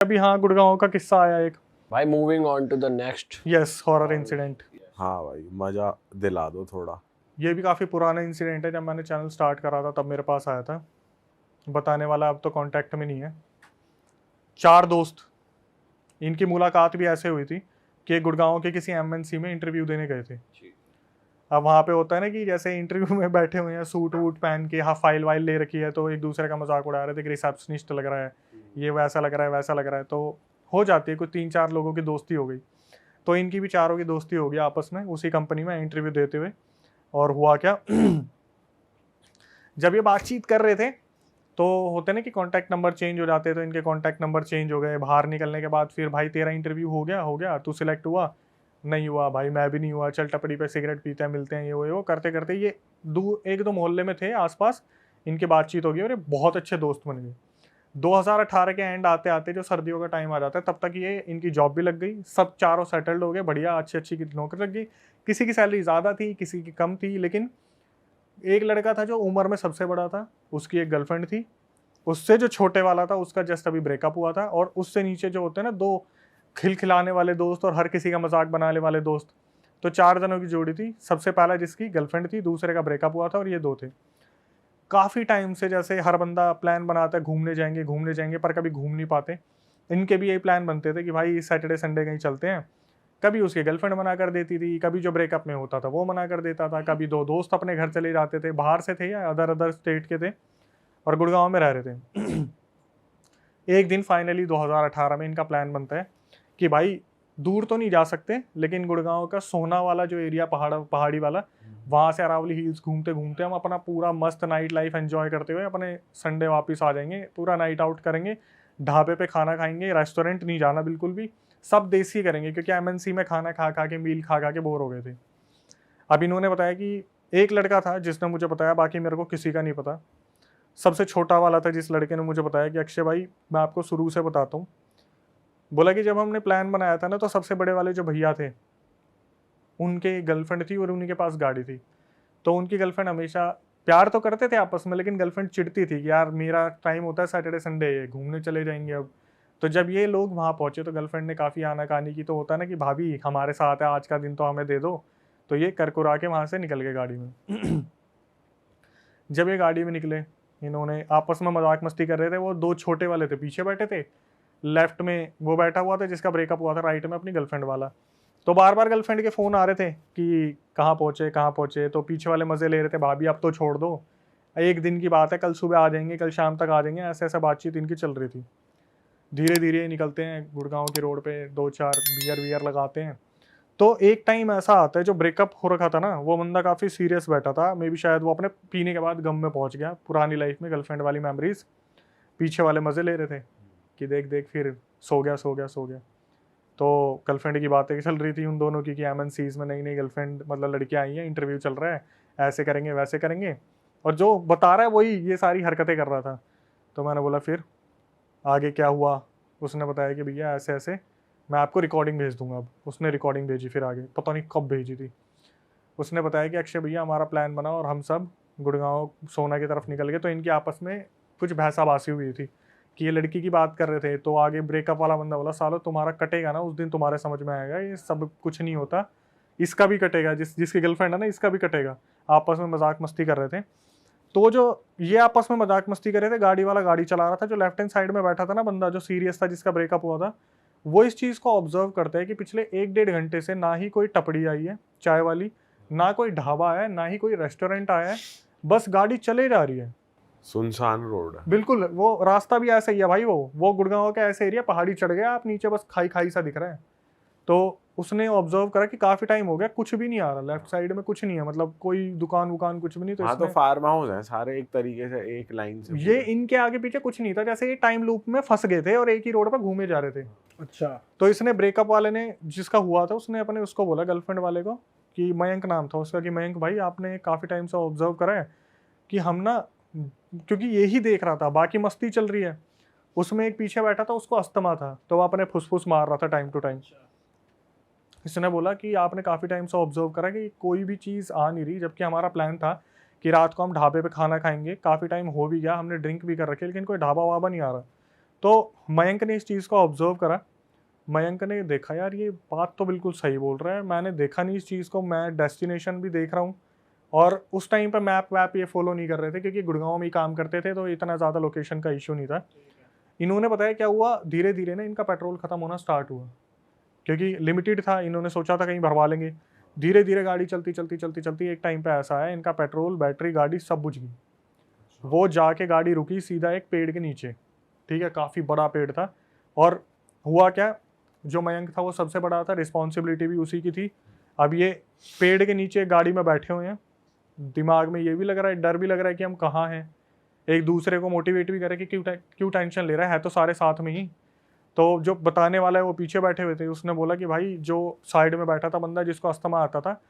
अभी हाँ, गुड़गांव का किस्सा आया एक। भाई moving on to the next. Yes, horror incident. हाँ भाई, मजा दिला दो थोड़ा। ये भी काफ़ी पुराना इंसिडेंट है। जब मैंने चैनल स्टार्ट करा था तब मेरे पास आया था। बताने वाला अब तो कांटेक्ट में नहीं है। 4 दोस्त, इनकी मुलाकात भी ऐसे हुई थी कि गुड़गांव के किसी एमएनसी में इंटरव्यू देने गए थे। अब वहाँ पे होता है ना कि जैसे इंटरव्यू में बैठे हुए हैं, सूट वूट पहन के, हाँ फाइल वाइल ले रखी है, तो एक दूसरे का मजाक उड़ा रहे थे कि रिसेप्शनिस्ट लग रहा है, ये वैसा लग रहा है, वैसा लग रहा है। तो हो जाती है, कुछ 3-4 लोगों की दोस्ती हो गई। तो इनकी भी चारों की दोस्ती हो गई आपस में उसी कंपनी में इंटरव्यू देते हुए। और हुआ क्या जब ये बातचीत कर रहे थे तो होते ना कि कॉन्टैक्ट नंबर चेंज हो जाते हैं, तो इनके कॉन्टैक्ट नंबर चेंज हो गए। बाहर निकलने के बाद फिर भाई तेरा इंटरव्यू हो गया, तू सिलेक्ट हुआ? नहीं हुआ भाई, मैं भी नहीं हुआ, चल टपड़ी पे सिगरेट पीते हैं, मिलते हैं, ये वो करते करते ये एक दो मोहल्ले में थे आसपास, इनकी बातचीत हो गई और ये बहुत अच्छे दोस्त बन गए। 2018 के एंड आते आते जो सर्दियों का टाइम आ जाता है, तब तक ये इनकी जॉब भी लग गई, सब चारों सेटल्ड हो गए, बढ़िया अच्छी अच्छी की नौकरी लग गई। किसी की सैलरी ज़्यादा थी, किसी की कम थी, लेकिन एक लड़का था जो उम्र में सबसे बड़ा था, उसकी एक गर्लफ्रेंड थी। उससे जो छोटे वाला था उसका जस्ट अभी ब्रेकअप हुआ था। और उससे नीचे जो होते हैं ना, 2 खिलखिलाने वाले दोस्त और हर किसी का मजाक बनाने वाले दोस्त, तो 4 जनों की जोड़ी थी। सबसे पहला जिसकी गर्लफ्रेंड थी, दूसरे का ब्रेकअप हुआ था, और ये 2 थे। काफ़ी टाइम से जैसे हर बंदा प्लान बनाता है घूमने जाएंगे, पर कभी घूम नहीं पाते। इनके भी यही प्लान बनते थे कि भाई सैटरडे संडे कहीं चलते हैं। कभी उसकी गर्लफ्रेंड मना कर देती थी, कभी जो ब्रेकअप में होता था वो मना कर देता था, कभी 2 दोस्त अपने घर चले जाते थे, बाहर से थे या अदर अदर स्टेट के थे और गुड़गांव में रह रहे थे। एक दिन फाइनली 2018 में इनका प्लान बनता है कि भाई दूर तो नहीं जा सकते, लेकिन गुड़गांव का सोना वाला जो एरिया पहाड़ी वाला, वहाँ से अरावली हिल्स घूमते घूमते हम अपना पूरा मस्त नाइट लाइफ एंजॉय करते हुए अपने संडे वापस आ जाएंगे। पूरा नाइट आउट करेंगे, ढाबे पे खाना खाएंगे, रेस्टोरेंट नहीं जाना बिल्कुल भी, सब देसी करेंगे, क्योंकि एमएनसी में खाना खा खा के, मील खा खा के बोर हो गए थे। अब इन्होंने बताया कि एक लड़का था जिसने मुझे बताया, बाकी मेरे को किसी का नहीं पता। सबसे छोटा वाला था जिस लड़के ने मुझे बताया कि अक्षय भाई मैं आपको शुरू से बताता हूँ। बोला कि जब हमने प्लान बनाया था ना, तो सबसे बड़े वाले जो भैया थे उनके गर्लफ्रेंड थी और उन्हीं के पास गाड़ी थी। तो उनकी गर्लफ्रेंड हमेशा प्यार तो करते थे आपस में, लेकिन गर्लफ्रेंड चिढ़ती थी कि यार मेरा टाइम होता है सैटरडे संडे, घूमने चले जाएंगे अब। तो जब ये लोग वहाँ पहुंचे तो गर्लफ्रेंड ने काफ़ी आनाकानी की। तो होता है ना कि भाभी हमारे साथ है, आज का दिन तो हमें दे दो। तो ये करकुरा के वहाँ से निकल गए गाड़ी में। जब ये गाड़ी में निकले, इन्होंने आपस में मजाक मस्ती कर रहे थे। वो 2 छोटे वाले थे पीछे बैठे थे, लेफ्ट में वो बैठा हुआ था जिसका ब्रेकअप हुआ था, राइट में अपनी गर्लफ्रेंड वाला। तो बार बार गर्लफ्रेंड के फ़ोन आ रहे थे कि कहाँ पहुँचे कहाँ पहुँचे। तो पीछे वाले मज़े ले रहे थे, भाभी अब तो छोड़ दो, एक दिन की बात है, कल सुबह आ जाएंगे, कल शाम तक आ जाएंगे, ऐसे ऐसा बातचीत इनकी चल रही थी। धीरे धीरे निकलते हैं गुड़गांव की रोड पे, 2-4 बियर वियर लगाते हैं। तो एक टाइम ऐसा आता है, जो ब्रेकअप हो रखा था ना, वो बंदा काफ़ी सीरियस बैठा था। मे बी शायद वो अपने पीने के बाद गम में पहुंच गया, पुरानी लाइफ में गर्लफ्रेंड वाली मेमोरीज। पीछे वाले मज़े ले रहे थे कि देख देख, फिर सो गया सो गया सो गया। तो गर्लफ्रेंड की बातें चल रही थी उन दोनों की कि एमएनसीज में नई नई गर्लफ्रेंड, मतलब लड़कियां आई हैं, इंटरव्यू चल रहा है, ऐसे करेंगे वैसे करेंगे। और जो बता रहा है वही ये सारी हरकतें कर रहा था। तो मैंने बोला फिर आगे क्या हुआ? उसने बताया कि भैया ऐसे ऐसे, मैं आपको रिकॉर्डिंग भेज दूंगा। अब उसने रिकॉर्डिंग भेजी, फिर आगे पता नहीं कब भेजी थी। उसने बताया कि अक्षय भैया हमारा प्लान बना और हम सब गुड़गांव सोना की तरफ निकल गए। तो इनकी आपस में कुछ बहसाबासी हुई थी कि ये लड़की की बात कर रहे थे। तो आगे ब्रेकअप वाला बंदा बोला, सालो तुम्हारा कटेगा ना उस दिन, तुम्हारे समझ में आएगा, ये सब कुछ नहीं होता, इसका भी कटेगा, जिसकी गर्लफ्रेंड है ना, इसका भी कटेगा। आपस में मजाक मस्ती कर रहे थे। तो जो ये आपस में मजाक मस्ती कर रहे थे, गाड़ी वाला गाड़ी चला रहा था, जो लेफ्ट हैंड साइड में बैठा था ना बंदा, जो सीरियस था, जिसका ब्रेकअप हुआ था, वो इस चीज़ को ऑब्जर्व करता है कि पिछले 1-1.5 घंटे से ना ही कोई टपड़ी आई है चाय वाली, ना कोई ढाबा आया है, ना ही कोई रेस्टोरेंट आया है, बस गाड़ी चले जा रही है। सुनसान रोड है बिल्कुल, वो रास्ता भी ऐसा ही है भाई। वो गुड़गांव का ऐसे एरिया, पहाड़ी चढ़ गया आप, नीचे बस खाई खाई सा दिख रहा है। तो उसने ऑब्जर्व करा कि काफी टाइम हो गया, कुछ भी नहीं आ रहा, लेफ्ट साइड में कुछ नहीं है, मतलब कोई दुकान वुकान कुछ भी नहीं। तो हाँ, तो इसने फार्म हाउस है सारे एक तरीके से, एक लाइन से ये पूरे। इनके आगे पीछे कुछ नहीं था, जैसे ये टाइम लूप में फंस गए थे और एक ही रोड पर घूमे जा रहे थे। अच्छा। तो इसने ब्रेकअप वाले ने, जिसका हुआ था, उसने अपने उसको बोला, गर्लफ्रेंड वाले को, कि मयंक नाम था उसका, कि मयंक भाई आपने काफ़ी टाइम से ऑब्जर्व करा है कि हम ना, क्योंकि यही देख रहा था, बाकी मस्ती चल रही है, उसमें एक पीछे बैठा था, उसको अस्थमा था, तो वो अपने फुसफुस मार रहा था टाइम टू टाइम। इसने बोला कि आपने काफ़ी टाइम से ऑब्जर्व करा कि कोई भी चीज़ आ नहीं रही, जबकि हमारा प्लान था कि रात को हम ढाबे पे खाना खाएंगे, काफ़ी टाइम हो भी गया, हमने ड्रिंक भी कर रखी है, लेकिन कोई ढाबा वाबा नहीं आ रहा। तो मयंक ने इस चीज़ को ऑब्जर्व करा। मयंक ने देखा यार ये बात तो बिल्कुल सही बोल रहा है, मैंने देखा नहीं इस चीज़ को, मैं डेस्टिनेशन भी देख रहा हूँ और उस टाइम पे मैप वैप ये फॉलो नहीं कर रहे थे क्योंकि गुड़गांव में ही काम करते थे तो इतना ज़्यादा लोकेशन का इशू नहीं था। इन्होंने बताया क्या हुआ, धीरे धीरे ना इनका पेट्रोल खत्म होना स्टार्ट हुआ क्योंकि लिमिटेड था, इन्होंने सोचा था कहीं भरवा लेंगे। धीरे धीरे गाड़ी चलती चलती चलती चलती एक टाइम पे ऐसा आया इनका पेट्रोल बैटरी गाड़ी सब बुझ गई। वो जाके गाड़ी रुकी सीधा एक पेड़ के नीचे, ठीक है, काफ़ी बड़ा पेड़ था। और हुआ क्या, जो मयंक था वो सबसे बड़ा था, रिस्पॉन्सिबिलिटी भी उसी की थी। अब ये पेड़ के नीचे गाड़ी में बैठे हुए हैं, दिमाग में ये भी लग रहा है, डर भी लग रहा है कि हम कहाँ हैं। एक दूसरे को मोटिवेट भी करे कि क्यों टेंशन ले रहा है तो सारे साथ में ही। तो जो बताने वाला है वो पीछे बैठे हुए थे, उसने बोला कि भाई जो साइड में बैठा था बंदा जिसको अस्थमा आता था,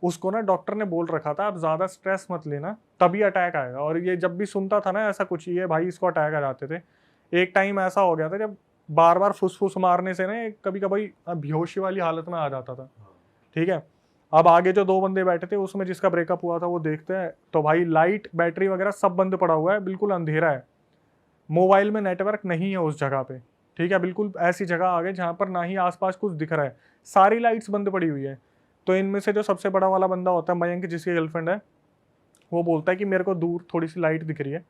उसको ना डॉक्टर ने बोल रखा था आप ज़्यादा स्ट्रेस मत लेना तभी अटैक आएगा। और ये जब भी सुनता था ना ऐसा कुछ, ये भाई इसको अटैक आ जाते थे। एक टाइम ऐसा हो गया था जब बार बार फुसफुस मारने से ना कभी कभी बेहोशी वाली हालत में आ जाता था। ठीक है, अब आगे जो दो बंदे बैठे थे उसमें जिसका ब्रेकअप हुआ था वो देखते हैं तो भाई लाइट बैटरी वगैरह सब बंद पड़ा हुआ है, बिल्कुल अंधेरा है, मोबाइल में नेटवर्क नहीं है उस जगह पे। ठीक है, बिल्कुल ऐसी जगह आ गए जहाँ पर ना ही आसपास कुछ दिख रहा है, सारी लाइट्स बंद पड़ी हुई है। तो इनमें से जो सबसे बड़ा वाला बंदा होता है मयंक जिसकी गर्लफ्रेंड है, वो बोलता है कि मेरे को दूर थोड़ी सी लाइट दिख रही है,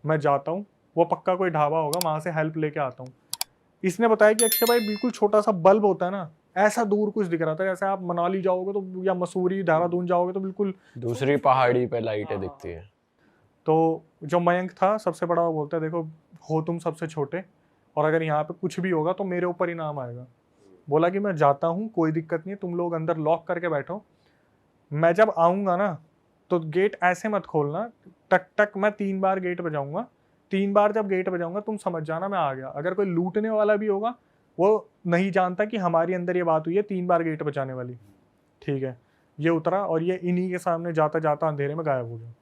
मैं जाता हूँ, वो पक्का कोई ढाबा होगा वहाँ से हेल्प लेके आता हूँ। इसने बताया कि अक्षय भाई बिल्कुल छोटा सा बल्ब होता है ना, ऐसा दूर कुछ दिख रहा था, जैसे आप मनाली जाओगे तो या मसूरी देहरादून जाओगे तो बिल्कुल दूसरी पहाड़ी पे लाइटें दिखती है। तो जो मयंक था सबसे बड़ा, वो बोलता है देखो हो तुम सबसे छोटे और अगर यहाँ पे कुछ भी होगा तो मेरे ऊपर ही नाम आएगा। बोला कि मैं जाता हूँ, कोई दिक्कत नहीं है, तुम लोग अंदर लॉक करके बैठो, मैं जब आऊँगा ना तो गेट ऐसे मत खोलना, टक टक मैं 3 बार गेट बजाऊंगा, 3 बार जब गेट बजाऊंगा तुम समझ जाना मैं आ गया। अगर कोई लूटने वाला भी होगा वो नहीं जानता कि हमारी अंदर ये बात हुई है 3 बार गेट बजाने वाली। ठीक है, ये उतरा और ये इन्हीं के सामने जाता जाता अंधेरे में गायब हो गया।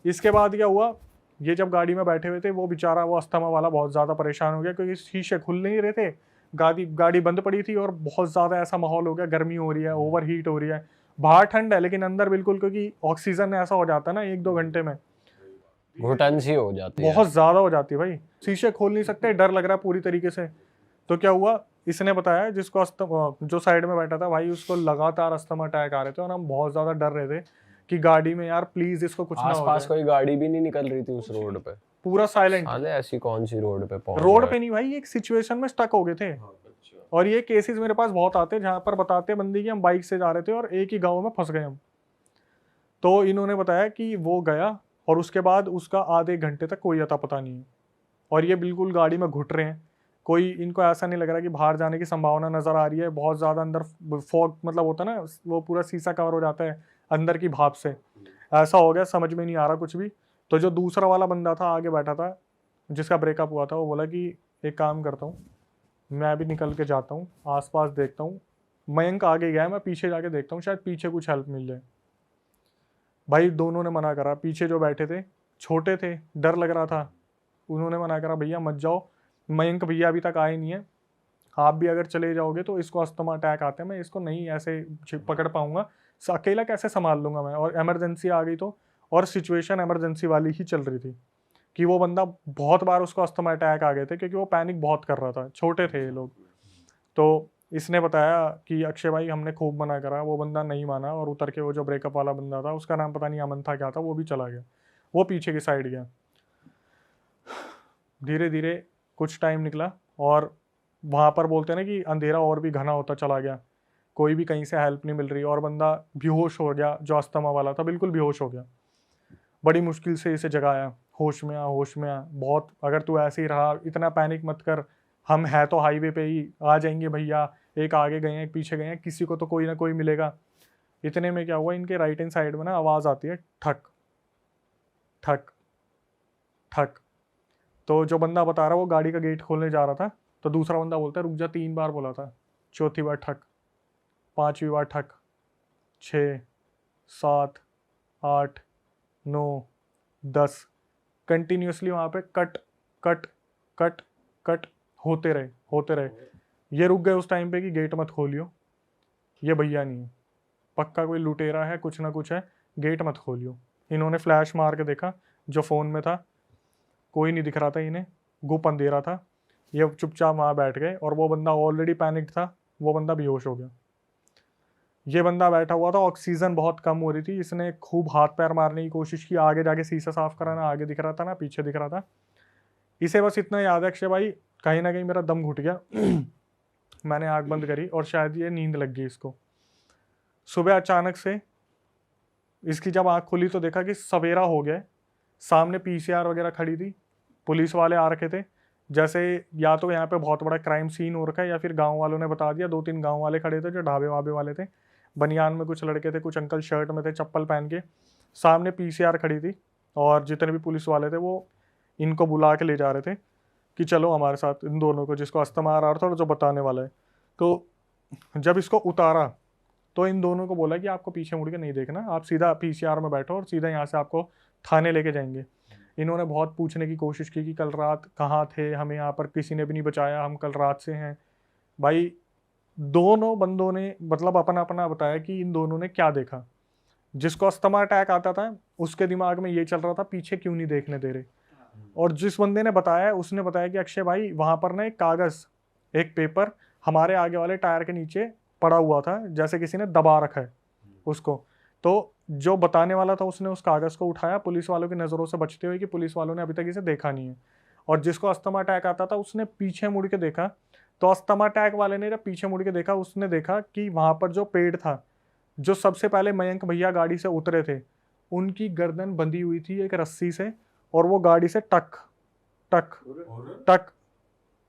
इसके बाद क्या हुआ, ये जब गाड़ी में बैठे हुए थे वो बेचारा वो अस्थमा वाला बहुत ज़्यादा परेशान हो गया क्योंकि शीशे खुल नहीं रहे थे, गाड़ी बंद पड़ी थी और बहुत ज़्यादा ऐसा माहौल हो गया, गर्मी हो रही है, ओवर हीट हो रही है, बाहर ठंड है लेकिन अंदर बिल्कुल, क्योंकि ऑक्सीजन ऐसा हो जाता है ना 1-2 घंटे में घुटन सी हो जाती है, बहुत ज़्यादा हो जाती है भाई, शीशे खोल नहीं सकते, डर लग रहा है पूरी तरीके से। तो क्या हुआ, इसने बताया जिसको जो साइड में बैठा था भाई उसको लगातार अस्थमा अटैक आ रहे थे और हम बहुत ज़्यादा डर रहे थे कि गाड़ी में यार प्लीज इसको कुछ ना हो आसपास जाए। कोई गाड़ी भी नहीं निकल रही थी उस रोड पे, पूरा साइलेंट, साले ऐसी कौन सी रोड पे पहुंच रोड गए। पे नहीं भाई, एक सिचुएशन में स्टक हो गए थे। और ये केसेस मेरे पास बहुत आते हैं जहाँ पर बताते बंदी कि हम बाइक से जा रहे थे और एक ही गाँव में फंस गए हम। तो इन्होंने बताया कि वो गया और उसके बाद उसका आधे घंटे तक कोई अता पता नहीं है और ये बिल्कुल गाड़ी में घुट रहे हैं, कोई इनको ऐसा नहीं लग रहा कि बाहर जाने की संभावना नज़र आ रही है, बहुत ज़्यादा अंदर फॉग मतलब होता है ना, वो पूरा शीशा कवर हो जाता है अंदर की भाप से, ऐसा हो गया, समझ में नहीं आ रहा कुछ भी। तो जो दूसरा वाला बंदा था आगे बैठा था जिसका ब्रेकअप हुआ था, वो बोला कि एक काम करता हूँ, मैं भी निकल के जाता हूँ, आसपास देखता हूँ, मयंक आगे गया है, मैं पीछे जाके देखता हूँ शायद पीछे कुछ हेल्प मिल जाए। भाई दोनों ने मना करा, पीछे जो बैठे थे छोटे थे, डर लग रहा था, उन्होंने मना करा भैया मत जाओ, मयंक भैया अभी तक आए नहीं है, आप भी अगर चले जाओगे तो इसको अस्थमा अटैक आते हैं, मैं इसको नहीं ऐसे पकड़ पाऊंगा, अकेला कैसे संभाल लूंगा मैं, और इमरजेंसी आ गई तो, और सिचुएशन इमरजेंसी वाली ही चल रही थी कि वो बंदा बहुत बार उसको अस्थमा अटैक आ गए थे क्योंकि वो पैनिक बहुत कर रहा था, छोटे थे ये लोग। तो इसने बताया कि अक्षय भाई हमने खूब मना करा, वो बंदा नहीं माना और उतर के वो जो ब्रेकअप वाला बंदा था, उसका नाम पता नहीं अमन था क्या था, वो भी चला गया, वो पीछे की साइड गया। धीरे धीरे कुछ टाइम निकला और वहाँ पर बोलते हैं ना कि अंधेरा और भी घना होता चला गया, कोई भी कहीं से हेल्प नहीं मिल रही और बंदा बेहोश हो गया, जो अस्थमा वाला था बिल्कुल बेहोश हो गया। बड़ी मुश्किल से इसे जगाया, होश में आ होश में आ, बहुत अगर तू ऐसे ही रहा इतना पैनिक मत कर, हम है तो हाईवे पे ही, आ जाएंगे भैया, एक आगे गए हैं एक पीछे गए हैं, किसी को तो कोई ना कोई मिलेगा। इतने में क्या हुआ, इनके राइट हैंड साइड में ना आवाज़ आती है ठक ठक ठक। तो जो बंदा बता रहा वो गाड़ी का गेट खोलने जा रहा था, तो दूसरा बंदा बोलता है रुक जा, 3 बार बोला था, चौथी बार ठक, 5वीं बार ठक, 6, 7, 8, 9, 10, कंटिन्यूसली वहाँ पे कट कट कट कट होते रहे होते रहे। ये रुक गए उस टाइम पे कि गेट मत खोलियो, ये भैया नहीं है, पक्का कोई लुटेरा है, कुछ ना कुछ है, गेट मत खोलियो। इन्होंने फ्लैश मार के देखा, जो फ़ोन में था कोई नहीं दिख रहा था इन्हें, गुप अंधेरा था। ये चुपचाप वहाँ बैठ गए और वो बंदा ऑलरेडी पैनिक था, वो बंदा बेहोश हो गया। ये बंदा बैठा हुआ था, ऑक्सीजन बहुत कम हो रही थी, इसने खूब हाथ पैर मारने की कोशिश की, आगे जाके शीशा साफ कराना, आगे दिख रहा था ना पीछे दिख रहा था। इसे बस इतना याद है अक्षय भाई, कहीं ना कहीं मेरा दम घुट गया मैंने आँख बंद करी और शायद ये नींद लग गई इसको। सुबह अचानक से इसकी जब आँख खुली तो देखा कि सवेरा हो गया, सामने पीसीआर वगैरह खड़ी थी, पुलिस वाले आ रखे थे, जैसे या तो यहाँ पे बहुत बड़ा क्राइम सीन हो रखा है या फिर गांव वालों ने बता दिया। 2-3 गांव वाले खड़े थे जो ढाबे वाबे वाले थे, बनियान में कुछ लड़के थे, कुछ अंकल शर्ट में थे चप्पल पहन के, सामने पीसीआर खड़ी थी और जितने भी पुलिस वाले थे वो इनको बुला के ले जा रहे थे कि चलो हमारे साथ, इन दोनों को, जिसको अस्थमा आ रहा था और जो बताने वाला है। तो जब इसको उतारा तो इन दोनों को बोला कि आपको पीछे मुड़ के नहीं देखना, आप सीधा पीसीआर में बैठो और सीधा यहाँ से आपको थाने लेके जाएंगे। इन्होंने बहुत पूछने की कोशिश की कि कल रात कहाँ थे, हमें यहाँ पर किसी ने भी नहीं बचाया, हम कल रात से हैं। भाई दोनों बंदों ने मतलब अपना अपना बताया कि इन दोनों ने क्या देखा। जिसको अस्थमा अटैक आता था उसके दिमाग में ये चल रहा था पीछे क्यों नहीं देखने दे रहे, और जिस बंदे ने बताया उसने बताया कि अक्षय भाई वहाँ पर ना एक कागज़, एक पेपर हमारे आगे वाले टायर के नीचे पड़ा हुआ था, जैसे किसी ने दबा रखा है उसको। तो जो बताने वाला था उसने उस कागज़ को उठाया पुलिस वालों की नज़रों से बचते हुए कि पुलिस वालों ने अभी तक इसे देखा नहीं है, और जिसको अस्थमा अटैक आता था उसने पीछे मुड़ के देखा। तो अस्थमा अटैक वाले ने जब पीछे मुड़ के देखा उसने देखा कि वहाँ पर जो पेड़ था, जो सबसे पहले मयंक भैया गाड़ी से उतरे थे, उनकी गर्दन बंधी हुई थी एक रस्सी से, और वो गाड़ी से टक टक टक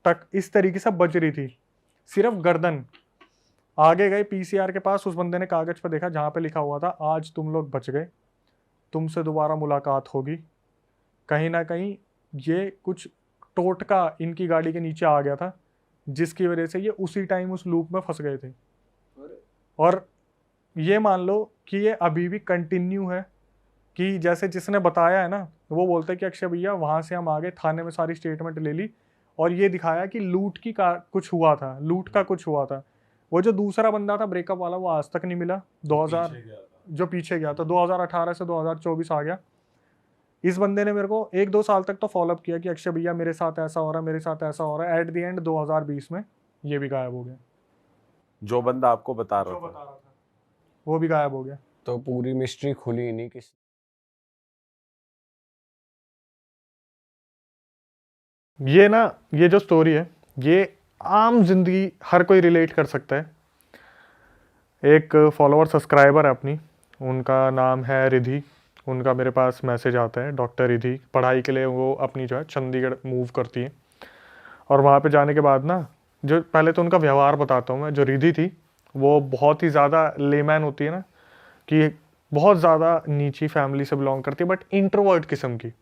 टक इस तरीके से बज रही थी, सिर्फ गर्दन। आगे गए पीसीआर के पास, उस बंदे ने कागज पर देखा जहाँ पे लिखा हुआ था आज तुम लोग बच गए, तुमसे दोबारा मुलाकात होगी। कहीं ना कहीं ये कुछ टोटका इनकी गाड़ी के नीचे आ गया था, जिसकी वजह से ये उसी टाइम उस लूप में फंस गए थे। और ये मान लो कि ये अभी भी कंटिन्यू है, कि जैसे जिसने बताया है ना वो बोलते हैं कि अक्षय भैया वहाँ से हम आगे थाने में सारी स्टेटमेंट ले ली और ये दिखाया कि लूट की का कुछ हुआ था, लूट का कुछ हुआ था। वो जो दूसरा बंदा था ब्रेकअप वाला वो आज तक नहीं मिला, 2000 जो पीछे गया था 2018 से 2024 आ गया। इस बंदे ने मेरे को 1-2 साल तक तो फॉलोअप किया कि अक्षय भैया मेरे साथ ऐसा हो रहा है, मेरे साथ ऐसा हो रहा है। एट द एंड 2020 में ये भी गायब हो गया, जो बंदा आपको बता रहा था वो भी गायब हो गया। तो पूरी मिस्ट्री खुली नहीं किसी। ये ना, ये जो स्टोरी है ये आम जिंदगी हर कोई रिलेट कर सकता है। एक फॉलोअर सब्सक्राइबर है अपनी, उनका नाम है रिधि, उनका मेरे पास मैसेज आता है, डॉक्टर रिधि। पढ़ाई के लिए वो अपनी जो है चंडीगढ़ मूव करती है, और वहाँ पे जाने के बाद ना, जो पहले तो उनका व्यवहार बताता हूँ मैं। जो रिधि थी वो बहुत ही ज़्यादा लेमैन होती है ना, कि बहुत ज़्यादा नीची फैमिली से बिलोंग करती है, बट इंट्रोवर्ट किस्म की,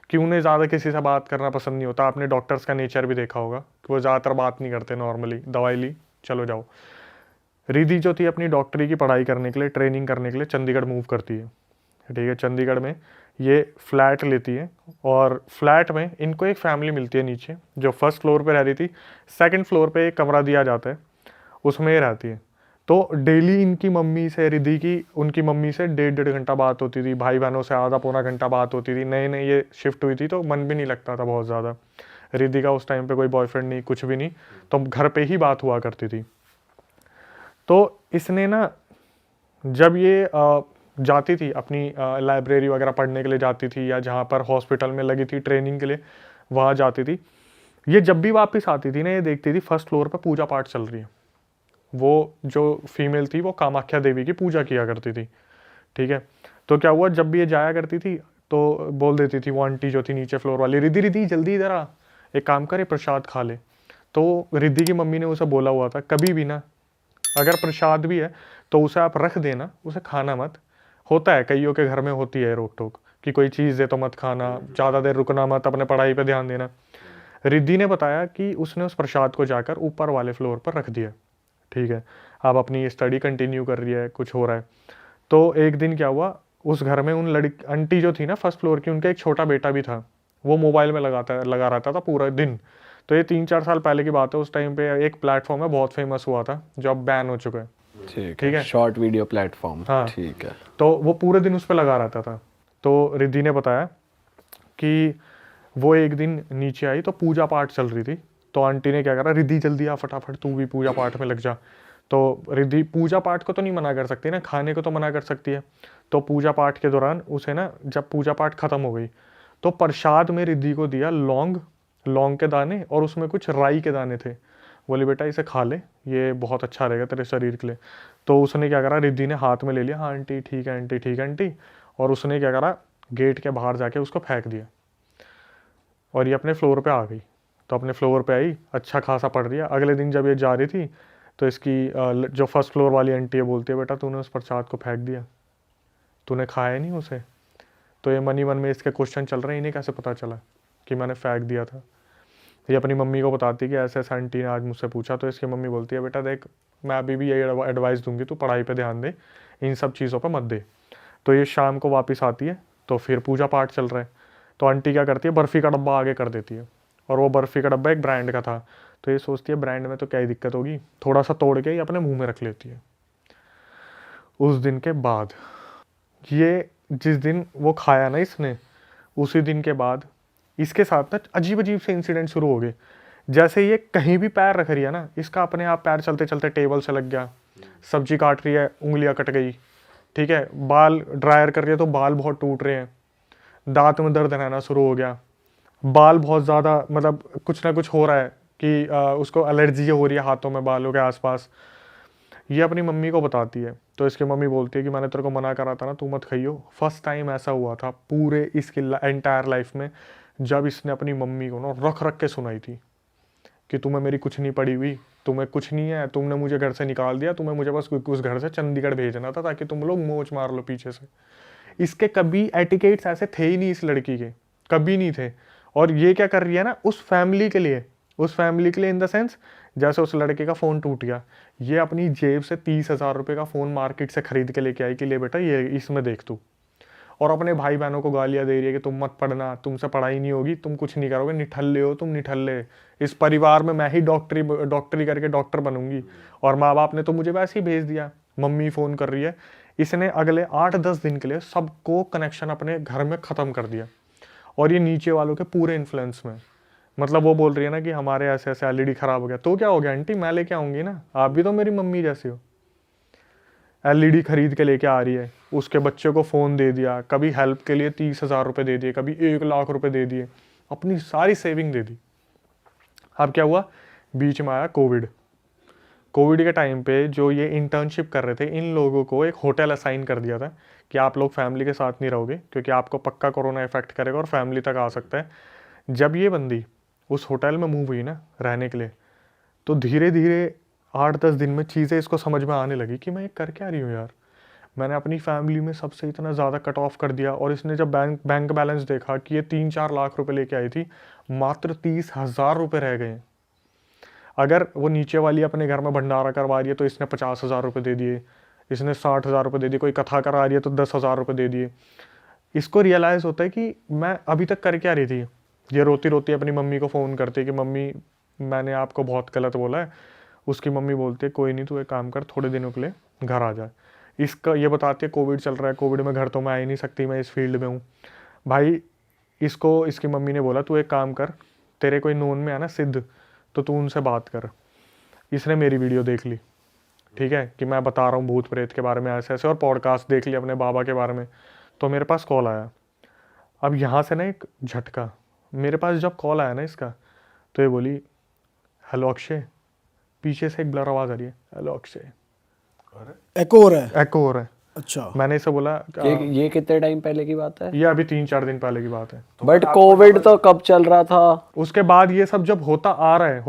कि उन्हें ज़्यादा किसी से बात करना पसंद नहीं होता। आपने डॉक्टर्स का नेचर भी देखा होगा कि वो ज़्यादातर बात नहीं करते, नॉर्मली दवाई ली चलो जाओ। रिधि जो थी अपनी डॉक्टरी की पढ़ाई करने के लिए, ट्रेनिंग करने के लिए चंडीगढ़ मूव करती है, ठीक है। चंडीगढ़ में ये फ्लैट लेती है, और फ्लैट में इनको एक फैमिली मिलती है नीचे, जो फर्स्ट फ्लोर पे रह रही थी। सेकंड फ्लोर पे एक कमरा दिया जाता है, उसमें ये रहती है। तो डेली इनकी मम्मी से, रिधि की उनकी मम्मी से 1.5 घंटा बात होती थी, भाई बहनों से आधा पौना घंटा बात होती थी। नए नए ये शिफ्ट हुई थी तो मन भी नहीं लगता था बहुत ज़्यादा। रिधि का उस टाइम पे कोई बॉयफ्रेंड नहीं, कुछ भी नहीं, तो घर पे ही बात हुआ करती थी। तो इसने ना, जब ये जाती थी अपनी लाइब्रेरी वगैरह पढ़ने के लिए जाती थी, या जहाँ पर हॉस्पिटल में लगी थी ट्रेनिंग के लिए वहाँ जाती थी, ये जब भी वापस आती थी ना, ये देखती थी फर्स्ट फ्लोर पर पूजा पाठ चल रही है। वो जो फीमेल थी वो कामाख्या देवी की पूजा किया करती थी, ठीक है। तो क्या हुआ, जब भी ये जाया करती थी तो बोल देती थी वो आंटी जो थी नीचे फ्लोर वाली, रिधि रिधि जल्दी इधर आ, एक काम करे प्रसाद खा ले। तो रिधि की मम्मी ने उसे बोला हुआ था कभी भी ना, अगर प्रसाद भी है तो उसे आप रख देना, उसे खाना मत। होता है कईयों के घर में होती है रोक टोक कि कोई चीज़ दे तो मत खाना, ज़्यादा देर रुकना मत, अपने पढ़ाई पे ध्यान देना। रिधि ने बताया कि उसने उस प्रसाद को जाकर ऊपर वाले फ्लोर पर रख दिया, ठीक है। अब अपनी स्टडी कंटिन्यू कर रही है, कुछ हो रहा है। तो एक दिन क्या हुआ, उस घर में उन आंटी जो थी ना फर्स्ट फ्लोर की, उनका एक छोटा बेटा भी था, वो मोबाइल में लगा रहता था पूरा दिन। तो ये 3-4 साल पहले की बात है। उस टाइम पे एक प्लेटफॉर्म है बहुत फेमस हुआ था जो अब बैन हो चुका है, ठीक है, शॉर्ट वीडियो प्लेटफॉर्म, हाँ ठीक है। तो वो पूरे दिन उस पर लगा रहता था। तो रिधि ने बताया कि वो एक दिन नीचे आई तो पूजा पाठ चल रही थी, तो आंटी ने क्या करा, रिद्धि जल्दी आ फटाफट, तू भी पूजा पाठ में लग जा। तो रिद्धि पूजा पाठ को तो नहीं मना कर सकती ना, खाने को तो मना कर सकती है। तो पूजा पाठ के दौरान उसे ना, जब पूजा पाठ खत्म हो गई तो प्रसाद में रिद्धि को दिया लौंग के दाने, और उसमें कुछ राई के दाने थे। बोली बेटा इसे खा ले, ये बहुत अच्छा रहेगा तेरे शरीर के लिए। तो उसने क्या करा, रिद्धि ने हाथ में ले लिया, हाँ आंटी ठीक है आंटी, ठीक है आंटी, और उसने क्या करा, गेट के बाहर जाके उसको फेंक दिया। और ये अपने फ्लोर पे आ गई। तो अपने फ्लोर पे आई, अच्छा खासा पढ़ रही है। अगले दिन जब ये जा रही थी तो इसकी जो फर्स्ट फ्लोर वाली आंटी है बोलती है, बेटा तूने उस प्रसाद को फेंक दिया, तूने खाया नहीं उसे। तो ये मनी मन में इसके क्वेश्चन चल रहे हैं, इन्हें कैसे पता चला कि मैंने फेंक दिया था। ये अपनी मम्मी को बताती है कि ऐसे ऐसे आंटी ने आज मुझसे पूछा। तो इसकी मम्मी बोलती है, बेटा देख मैं अभी भी यही एडवाइस दूंगी, तू पढ़ाई पे ध्यान दे, इन सब चीज़ों पे मत दे। तो ये शाम को वापस आती है, तो फिर पूजा पाठ चल रहा है। तो आंटी क्या करती है, बर्फ़ी का डब्बा आगे कर देती है, और वो बर्फ़ी का डब्बा एक ब्रांड का था। तो ये सोचती है ब्रांड में तो क्या ही दिक्कत होगी, थोड़ा सा तोड़ के ही अपने मुंह में रख लेती है। उस दिन के बाद, ये जिस दिन वो खाया ना इसने, उसी दिन के बाद इसके साथ ना अजीब अजीब से इंसिडेंट शुरू हो गए। जैसे ये कहीं भी पैर रख रही है ना, इसका अपने आप पैर चलते चलते टेबल से लग गया, सब्जी काट रही है उंगलियां कट गई, ठीक है, बाल ड्रायर कर रही है तो बाल बहुत टूट रहे हैं, दांत में दर्द रहना शुरू हो गया, बाल बहुत ज़्यादा मतलब कुछ ना कुछ हो रहा है कि उसको एलर्जी हो रही है हाथों में, बालों के आसपास। ये अपनी मम्मी को बताती है। तो इसकी मम्मी बोलती है कि मैंने तेरे को मना करा था ना, तू मत खाइयो। फर्स्ट टाइम ऐसा हुआ था पूरे इसकी एंटायर लाइफ में जब इसने अपनी मम्मी को ना रख रख के सुनाई थी कि तुम्हें मेरी कुछ नहीं पड़ी हुई, तुम्हें कुछ नहीं है, तुमने मुझे घर से निकाल दिया, तुम्हें मुझे बस उस घर से चंडीगढ़ भेजना था ताकि तुम लोग मोच मार लो पीछे से। इसके कभी एटिकेट्स ऐसे थे ही नहीं इस लड़की के, कभी नहीं थे। और ये क्या कर रही है ना, उस फैमिली के लिए इन द सेंस, जैसे उस लड़के का फ़ोन टूट गया, ये अपनी जेब से 30,000 रुपये का फ़ोन मार्केट से ख़रीद के लेके आई कि ले बेटा ये इसमें देख तू। और अपने भाई बहनों को गालियाँ दे रही है कि तुम मत पढ़ना, तुमसे पढ़ाई नहीं होगी, तुम कुछ नहीं करोगे, निठल्ले हो तुम, निठल्ले, इस परिवार में मैं ही डॉक्टरी करके डॉक्टर बनूंगी, और माँ बाप ने तो मुझे वैसे ही भेज दिया। मम्मी फ़ोन कर रही है। इसने अगले 8-10 दिन के लिए सबको कनेक्शन अपने घर में ख़त्म कर दिया, और ये नीचे वालों के पूरे इन्फ्लुएंस में। मतलब वो बोल रही है ना कि हमारे ऐसे ऐसे एलईडी ख़राब हो गया, तो क्या हो गया आंटी, मैं लेके आऊँगी ना, आप भी तो मेरी मम्मी जैसी हो। एलईडी खरीद के लेके आ रही है, उसके बच्चे को फ़ोन दे दिया, कभी हेल्प के लिए 30,000 रुपये दे दिए, कभी 1 लाख रुपये दे दिए, अपनी सारी सेविंग दे दी। अब क्या हुआ, बीच में आया कोविड के टाइम पे जो ये इंटर्नशिप कर रहे थे, इन लोगों को एक होटल असाइन कर दिया था कि आप लोग फैमिली के साथ नहीं रहोगे क्योंकि आपको पक्का कोरोना इफेक्ट करेगा और फैमिली तक आ सकता है। जब ये बंदी उस होटल में मूव हुई ना रहने के लिए, तो धीरे धीरे 8-10 दिन में चीज़ें इसको समझ में आने लगी कि मैं ये कर क्या रही हूँ यार, मैंने अपनी फैमिली में सबसे इतना ज़्यादा कट ऑफ कर दिया। और इसने जब बैंक बैलेंस देखा कि ये 3-4 लाख रुपए लेके आई थी, मात्र 30,000 रुपये रह गए। अगर वो नीचे वाली अपने घर में भंडारा करवा रही है तो इसने 50,000 रुपये दे दिए, इसने 60,000 रुपये दे दिए, कोई कथा करा रही है तो 10,000 रुपये दे दिए। इसको रियलाइज़ होता है कि मैं अभी तक कर क्या रही थी। ये रोती रोती अपनी मम्मी को फ़ोन करती है कि मम्मी मैंने आपको बहुत गलत बोला है। उसकी मम्मी बोलती है कोई नहीं, तू एक काम कर, थोड़े दिनों के लिए घर आ जाए। इसका ये बताती है कोविड चल रहा है, कोविड में घर तो मैं आ ही नहीं सकती, मैं इस फील्ड में हूँ। भाई इसको इसकी मम्मी ने बोला तू एक काम कर, तेरे कोई नोन में है ना सिद्ध, तो तू उनसे बात कर। इसने मेरी वीडियो देख ली, ठीक है, कि मैं बता रहा हूँ भूत प्रेत के बारे में ऐसे ऐसे, और पॉडकास्ट देख लिया अपने बाबा के बारे में। तो मेरे पास कॉल आया। अब यहाँ से ना एक झटका, मेरे पास जब कॉल आया ना इसका, तो ये बोली हेलो अक्षय, पीछे से एक ब्लर आवाज़ आ रही है, हेलो अक्षय, एको हो रहा है। एको हो रहा है। अच्छा, मैंने इसे बोला ये कितने टाइम पहले की बात है? ये अभी 3-4 दिन पहले की बात है। बट कोविड तो कब चल रहा था? उसके बाद ये सब जब होता आ रहा है,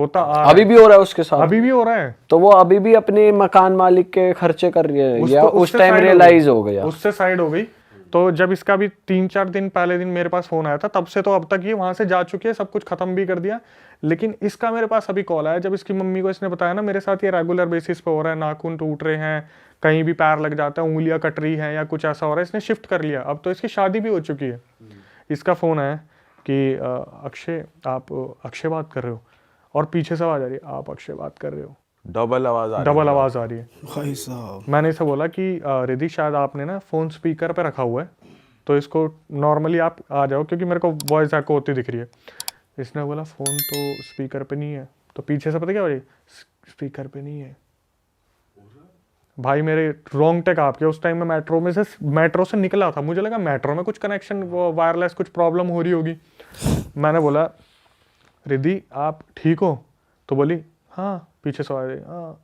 अभी भी हो रहा है उसके साथ? अभी भी हो रहा है। तो वो अभी भी अपने मकान मालिक के खर्चे कर रही है या उस उससे टाइम side रियलाइज हो गया? उससे साइड हो गई। तो जब इसका भी 3-4 दिन पहले दिन मेरे पास फोन आया था, तब से तो अब तक ये वहां से जा चुकी है, सब कुछ खत्म भी कर दिया। लेकिन इसका मेरे पास अभी कॉल आया, जब इसकी मम्मी को इसने बताया ना मेरे साथ ये रेगुलर बेसिस पे हो रहा है, नाखून टूट रहे हैं, कहीं भी पैर लग जाता है, उंगलियां कट रही हैं या कुछ ऐसा हो रहा है, इसने शिफ्ट कर लिया। अब तो इसकी शादी भी हो चुकी है। इसका फ़ोन आया कि अक्षय, आप अक्षय बात कर रहे हो, और पीछे से आवाज़ आ रही है आप अक्षय बात कर रहे हो, डबल आवाज़ आ रही है। भाई साहब, मैंने इसे बोला कि रिद्धि शायद आपने ना फ़ोन स्पीकर पे रखा हुआ है, तो इसको नॉर्मली आप आ जाओ क्योंकि मेरे को वॉइस एको होती दिख रही है। इसने बोला फ़ोन तो स्पीकर पे नहीं है। तो पीछे से पता क्या हो रही, स्पीकर पे नहीं है भाई। मेरे रोंगटे कांप के, उस टाइम में मेट्रो से निकला था, मुझे लगा मेट्रो में कुछ कनेक्शन वो वायरलेस कुछ प्रॉब्लम हो रही होगी। मैंने बोला रिद्धि आप ठीक हो? तो बोली हाँ। पीछे से आवाज आई हाँ।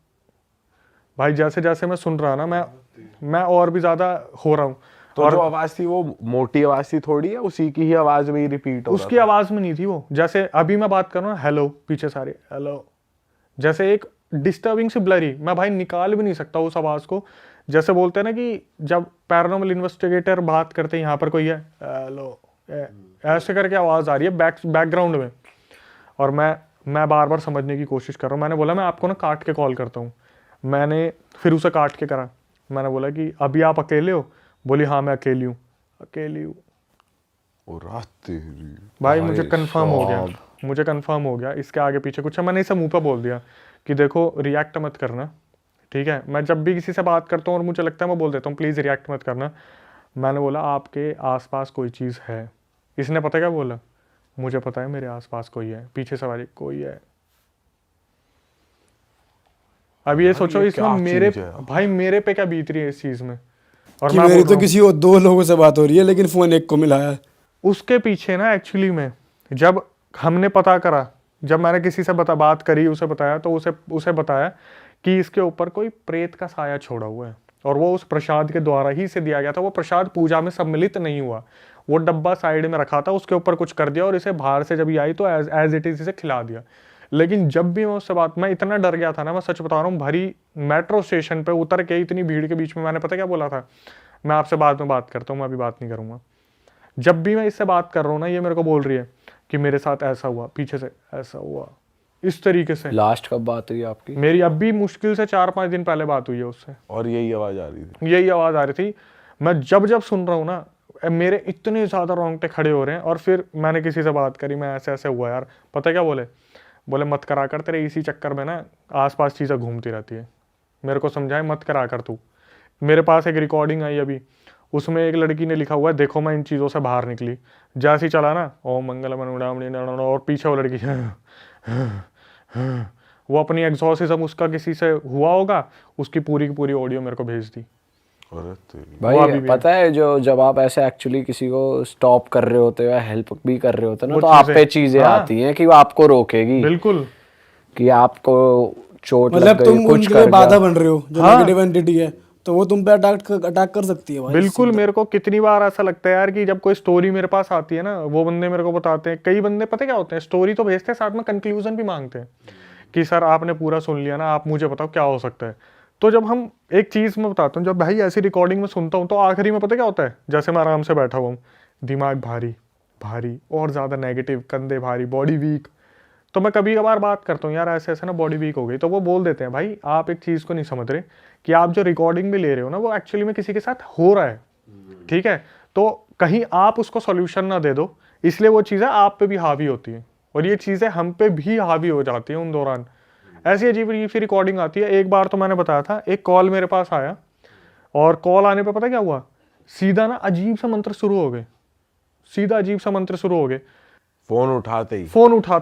भाई जैसे जैसे मैं सुन रहा ना, मैं और भी ज्यादा हो रहा हूँ। तो और जो आवाज थी वो मोटी आवाज थी थोड़ी, है उसी की ही आवाज में ही रिपीट हो उसकी आवाज में नहीं थी वो। जैसे अभी मैं बात कर रहा हूँ हेलो, पीछे सारे हेलो, जैसे एक डिस्टर्बिंग सी ब्लरी, मैं भाई निकाल भी नहीं सकता उस आवाज को। जैसे बोलते हैं ना कि जब पैरानॉर्मल इन्वेस्टिगेटर बात करते हैं, यहाँ पर कोई है हेलो, ऐसे करके आवाज आ रही है बैकग्राउंड में। और मैं बार बार समझने की कोशिश कर रहा हूँ। मैंने बोला मैं आपको ना काट के कॉल करता हूँ। मैंने फिर उसे काट के करा। मैंने बोला कि अभी आप अकेले हो? बोली हाँ मैं अकेली हूँ। अकेली हूँ भाई, मुझे कंफर्म हो गया, मुझे कंफर्म हो गया इसके आगे पीछे कुछ है। मैंने इसे मुंह पर बोल दिया कि देखो रिएक्ट मत करना, ठीक है? मैं जब भी किसी से बात करता हूँ और मुझे लगता है मैं बोल देता हूँ प्लीज़ रिएक्ट मत करना। मैंने बोला आपके आसपास कोई चीज़ है। इसने पता क्या बोला, मुझे पता है मेरे आसपास कोई है। पीछे सवारी कोई है। अब ये सोचो इसमें मेरे भाई मेरे पे क्या बीत रही है इस चीज़ में। और कि मैं मेरी बोल तो रहा किसी और 2 लोगों से बात हो रही है लेकिन फोन एक को मिला है। उसके पीछे ना एक्चुअली में जब हमने पता करा, जब मैंने किसी से बात करी, उसे बताया, तो उसे बताया कि इसके ऊपर कोई प्रेत का साया छोड़ा हुआ है और वो उस प्रसाद के द्वारा ही से दिया गया था। वो प्रसाद पूजा में सम्मिलित नहीं हुआ, वो डब्बा साइड में रखा था, उसके ऊपर कुछ कर दिया और इसे बाहर से जब ये आई तो एज इट इज इसे खिला दिया। लेकिन जब भी मैं उससे मैं इतना डर गया था ना, मैं सच बता रहा हूँ, भरी मेट्रो स्टेशन पे उतर के इतनी भीड़ के बीच में मैंने पता क्या बोला था, मैं आपसे बाद में बात करता हूँ, मैं अभी बात नहीं करूँगा। जब भी मैं इससे बात कर रहा हूँ ना, ये मेरे को बोल रही है कि मेरे साथ ऐसा हुआ, पीछे से ऐसा हुआ, इस तरीके से। लास्ट कब बात हुई आपकी? मेरी अभी मुश्किल से 4-5 दिन पहले बात हुई है उससे, और यही आवाज आ रही थी, यही आवाज आ रही थी। मैं जब जब सुन रहा हूँ ना, मेरे इतने ज्यादा रोंगटे खड़े हो रहे हैं। और फिर मैंने किसी से बात करी, मैं ऐसे ऐसे हुआ यार, पता क्या बोले मत करा कर, तेरे इसी चक्कर में ना आसपास चीज़ें घूमती रहती है। मेरे को समझाए मत करा कर तू। मेरे पास एक रिकॉर्डिंग आई अभी, उसमें एक लड़की ने लिखा हुआ है देखो मैं इन चीज़ों से बाहर निकली, जैसे ही चला ना ओम मंगलम और पीछे वो लड़की वो अपनी एग्जॉर्सिज्म उसका किसी से हुआ होगा, उसकी पूरी की पूरी ऑडियो मेरे को भेज दी। भाई पता है जो जब आप ऐसे एक्चुअली किसी को स्टॉप कर रहे होते हो या हेल्प भी कर रहे होते हो ना, तो आप पे चीजें आती हैं कि वो आपको रोकेगी, बिल्कुल, कि आपको चोट लग मतलब गई, तुम कुछ उनके कर लिए बाधा गया। बन रहे हो, जो नेगेटिव एंटिटी है तो वो तुम पे अटैक कर सकती है भाई। बिल्कुल। मेरे को कितनी बार ऐसा लगता है यार कि जब कोई स्टोरी मेरे पास आती है ना, वो बंदे मेरे को बताते हैं, कई बंदे पता क्या होते हैं, स्टोरी तो भेजते हैं, साथ में कंक्लूजन भी मांगते हैं कि सर आपने पूरा सुन लिया ना, आप मुझे बताओ क्या हो सकता है। तो जब हम एक चीज़ मैं बताता हूँ, जब भाई ऐसी रिकॉर्डिंग में सुनता हूँ तो आखिरी में पता क्या होता है, जैसे मैं आराम से बैठा हुआ हूँ, दिमाग भारी भारी और ज़्यादा नेगेटिव, कंधे भारी, बॉडी वीक। तो मैं कभी कभार बात करता हूँ यार ऐसे ऐसे ना बॉडी वीक हो गई, तो वो बोल देते हैं भाई आप एक चीज़ को नहीं समझ रहे कि आप जो रिकॉर्डिंग भी ले रहे हो ना, वो एक्चुअली में किसी के साथ हो रहा है, ठीक है? तो कहीं आप उसको सॉल्यूशन ना दे दो, इसलिए वो चीज़ें आप पे भी हावी होती हैं और ये चीज़ें हम पे भी हावी हो जाती हैं उन दौरान। ऐसी अजीब अजीब सी रिकॉर्डिंग आती है। एक बार तो मैंने बताया था, एक कॉल मेरे पास आया और कॉल आने पे पता क्या हुआ, सीधा ना अजीब सा मंत्र शुरू हो गए, सीधा अजीब सा मंत्र शुरू हो गए फोन उठाते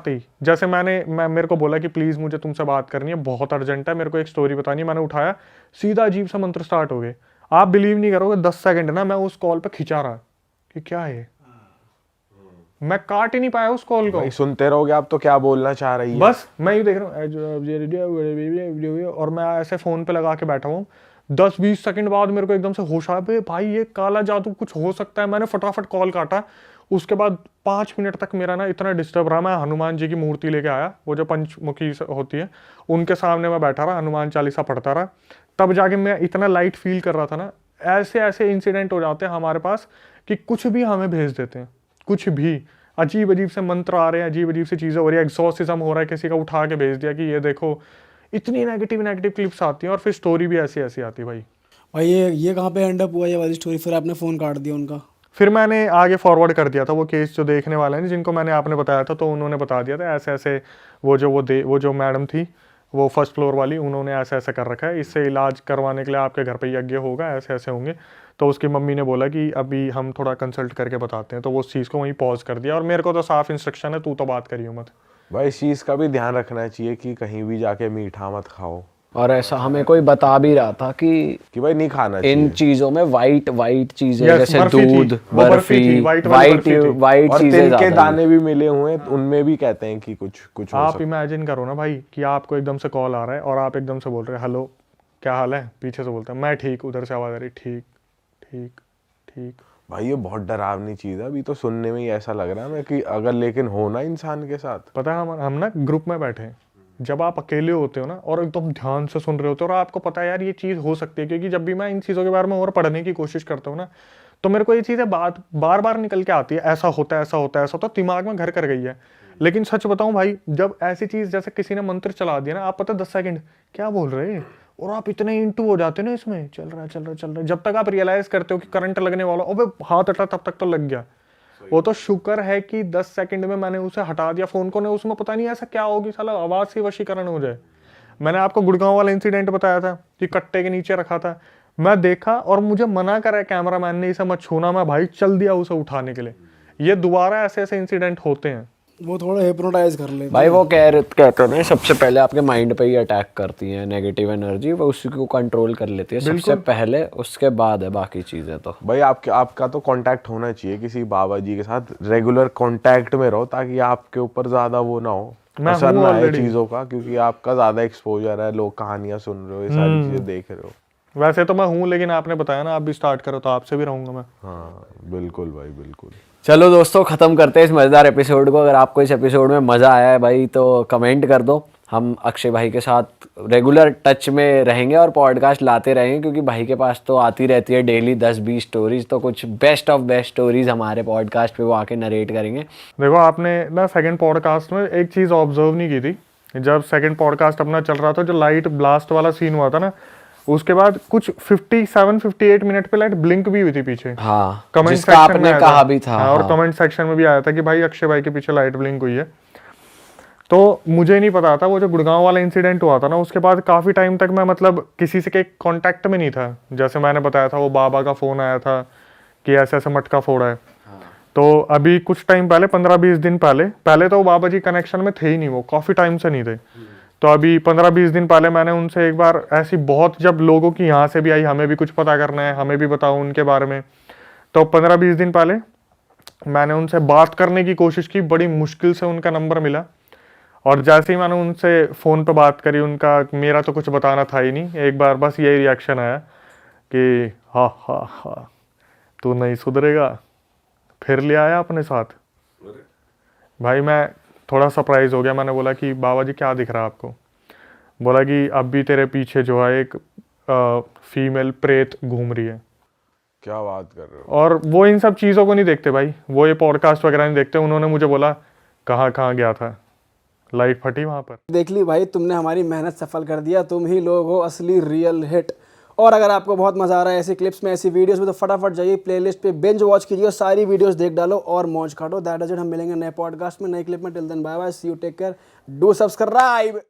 ही। जैसे मेरे को बोला कि प्लीज मुझे तुमसे बात करनी है, बहुत अर्जेंट है, मेरे को एक स्टोरी बतानी है। मैंने उठाया, सीधा अजीब सा मंत्र स्टार्ट हो गए। आप बिलीव नहीं करोगे, 10 सेकंड ना मैं उस कॉल पे खिंचा रहा कि क्या है, मैं काट ही नहीं पाया उस कॉल को। सुनते रहोगे आप तो क्या बोलना चाह रही है, बस मैं ये देख रहा हूँ और मैं ऐसे फोन पे लगा के बैठा हूँ। 10-20 सेकंड बाद मेरे को एकदम से होश आया, भाई ये काला जादू कुछ हो सकता है। मैंने फटाफट कॉल काटा। उसके बाद 5 मिनट तक मेरा ना इतना डिस्टर्ब रहा। मैं हनुमान जी की मूर्ति लेके आया, वो जो पंचमुखी होती है, उनके सामने मैं बैठा रहा, हनुमान चालीसा पढ़ता रहा। तब जाके मैं इतना लाइट फील कर रहा था ना। ऐसे ऐसे इंसिडेंट हो जाते हैं हमारे पास कि कुछ भी हमें भेज देते हैं, कुछ भी अजीब अजीब से मंत्र आ रहे हैं, अजीब अजीब सी चीज़ें हो रही है, एक्सॉर्सिज्म हो रहा है, किसी का उठा के भेज दिया कि ये देखो। इतनी नेगेटिव क्लिप्स आती हैं और फिर स्टोरी भी ऐसी ऐसी आती है भाई। ये कहाँ पे एंड अप हुआ ये वाली स्टोरी? फिर आपने फ़ोन काट दिया उनका? फिर मैंने आगे फॉरवर्ड कर दिया था वो केस, जो देखने वाले हैं जिनको मैंने आपने बताया था, तो उन्होंने बता दिया था ऐसे ऐसे वो जो मैडम थी वो फर्स्ट फ्लोर वाली, उन्होंने ऐसे ऐसे कर रखा है, इससे इलाज करवाने के लिए आपके घर पे यज्ञ होगा, ऐसे ऐसे होंगे। तो उसकी मम्मी ने बोला कि अभी हम थोड़ा कंसल्ट करके बताते हैं, तो वो उस चीज़ को वहीं पॉज कर दिया और मेरे को तो साफ इंस्ट्रक्शन है, तू तो बात करियो मत। भाई इस चीज़ का भी ध्यान रखना चाहिए कि कहीं भी जाके मीठा मत खाओ। और ऐसा हमें कोई बता भी रहा था कि भाई नहीं खाना चाहिए इन चीजों में वाइट चीजें Yes, जैसे बर्फी थी, दूध, वो बर्फी बर्फी, थी, white वाली बर्फी थी। वाइट और चीजें तिल के ज्यादा दाने भी मिले हुए हैं, उनमें भी कहते हैं कि कुछ हो आप सकता इमेजिन करो ना भाई कि आपको एकदम से कॉल आ रहा है और आप एकदम से बोल रहे हैं हेलो क्या हाल है, पीछे से बोलते हैं मैं ठीक, उधर से आवाज आ रही ठीक ठीक ठीक। भाई ये बहुत डरावनी चीज़ है। अभी तो सुनने में ही ऐसा लग रहा है मैं कि अगर लेकिन होना इंसान के साथ। पता है हम ना ग्रुप में बैठे हैं, जब आप अकेले होते हो ना और एकदम ध्यान से सुन रहे होते हो और आपको पता है यार ये चीज़ हो सकती है, क्योंकि जब भी मैं इन चीज़ों के बारे में और पढ़ने की कोशिश करता हूँ ना तो मेरे को ये चीज़ें बार बार निकल के आती है, ऐसा होता है ऐसा होता है ऐसा होता है, दिमाग में घर कर गई है। लेकिन सच बताऊं भाई, जब ऐसी चीज़ जैसे किसी ने मंत्र चला दिया ना, आप पता 10 सेकंड क्या बोल रहे हैं और आप इतने इंटू हो जाते हो ना इसमें, चल रहा है, जब तक आप रियलाइज करते हो कि करंट लगने वाला, अबे हाथ हटा तब तक तो लग गया। वो तो शुक्र है कि 10 सेकंड में मैंने उसे हटा दिया फोन को, ने उसमें पता नहीं ऐसा क्या होगी साला आवाज से वशीकरण हो जाए। मैंने आपको गुड़गांव वाला इंसिडेंट बताया था कि कट्टे के नीचे रखा था, मैं देखा और मुझे मना करा कैमरामैन ने इसे मत छूना, मैं भाई चल दिया उसे उठाने के लिए। ये दोबारा ऐसे ऐसे इंसिडेंट होते हैं। वो थोड़ा हिप्नोटाइज कर लेते भाई वो कहते हैं सबसे पहले आपके माइंड पे ही अटैक करती है नेगेटिव एनर्जी, वो उसी को कंट्रोल कर लेती है सबसे पहले, उसके बाद है बाकी चीजें। तो भाई आपका तो कांटेक्ट होना चाहिए किसी बाबा जी के साथ, रेगुलर कांटेक्ट में रहो ताकि आपके ऊपर ज्यादा वो ना हो, असर ना आए चीजों का, क्योंकि आपका ज्यादा एक्सपोजर है, लोग कहानियां सुन रहे हो, ये सारी चीजें देख रहे हो। वैसे तो मैं हूँ, लेकिन आपने बताया ना आप भी स्टार्ट करो तो आपसे भी रहूंगा मैं। हाँ बिल्कुल भाई बिल्कुल। चलो दोस्तों, खत्म करते हैं इस मजेदार एपिसोड को। अगर आपको इस एपिसोड में मजा आया है भाई तो कमेंट कर दो। हम अक्षय भाई के साथ रेगुलर टच में रहेंगे और पॉडकास्ट लाते रहेंगे, क्योंकि भाई के पास तो आती रहती है डेली 10-20 स्टोरीज, तो कुछ बेस्ट ऑफ बेस्ट स्टोरीज हमारे पॉडकास्ट पे वो आके नरेट करेंगे। देखो आपने ना सेकंड पॉडकास्ट में एक चीज़ ऑब्जर्व नहीं की थी, जब सेकंड पॉडकास्ट अपना चल रहा था, जो लाइट ब्लास्ट वाला सीन हुआ था ना, उसके बाद कुछ 57-58 मिनट पे लाइट ब्लिंक भी हुई थी पीछे। हाँ, कमेंट जिसका आपने कहा भी था। और कमेंट सेक्शन में भी आया था कि भाई अक्षय भाई के पीछे लाइट ब्लिंक हुई है। तो मुझे नहीं पता था, वो जो गुड़गांव वाला इंसिडेंट हुआ था ना, उसके बाद काफ़ी टाइम तक मैं मतलब किसी से के कांटेक्ट में नहीं था। जैसे मैंने बताया था वो बाबा का फ़ोन आया था कि ऐसे ऐसे मटका फोड़ा है। तो अभी कुछ टाइम पहले 15-20 दिन पहले तो वो बाबा जी कनेक्शन में थे ही नहीं, वो काफ़ी टाइम से नहीं थे। तो अभी 15-20 दिन पहले मैंने उनसे एक बार ऐसी बहुत, जब लोगों की यहाँ से भी आई हमें भी कुछ पता करना है, हमें भी बताओ उनके बारे में, तो 15-20 दिन पहले मैंने उनसे बात करने की कोशिश की, बड़ी मुश्किल से उनका नंबर मिला। और जैसे ही मैंने उनसे फ़ोन पे बात करी, उनका मेरा तो कुछ बताना था ही नहीं, एक बार बस यही रिएक्शन आया कि हा तू नहीं सुधरेगा, फिर ले आया अपने साथ। भाई मैं थोड़ा सरप्राइज हो गया, मैंने बोला कि बाबा जी क्या दिख रहा है आपको? बोला कि अब भी तेरे पीछे जो है एक फीमेल प्रेत घूम रही है। क्या बात कर रहे हो? और वो इन सब चीज़ों को नहीं देखते भाई, वो ये पॉडकास्ट वगैरह नहीं देखते। उन्होंने मुझे बोला कहाँ गया था, लाइट फटी वहाँ पर। देख ली भाई, तुमने हमारी मेहनत सफल कर दिया, तुम ही लोग हो असली रियल हिट। और अगर आपको बहुत मजा आ रहा है ऐसी क्लिप्स में, ऐसी वीडियोस में, तो फटाफट जाइए प्लेलिस्ट पे बिंज वॉच कीजिए, सारी वीडियोस देख डालो और मौज काटो। That is it. हम मिलेंगे नए पॉडकास्ट में, नए क्लिप में। Till then bye bye, see you, take care, do subscribe.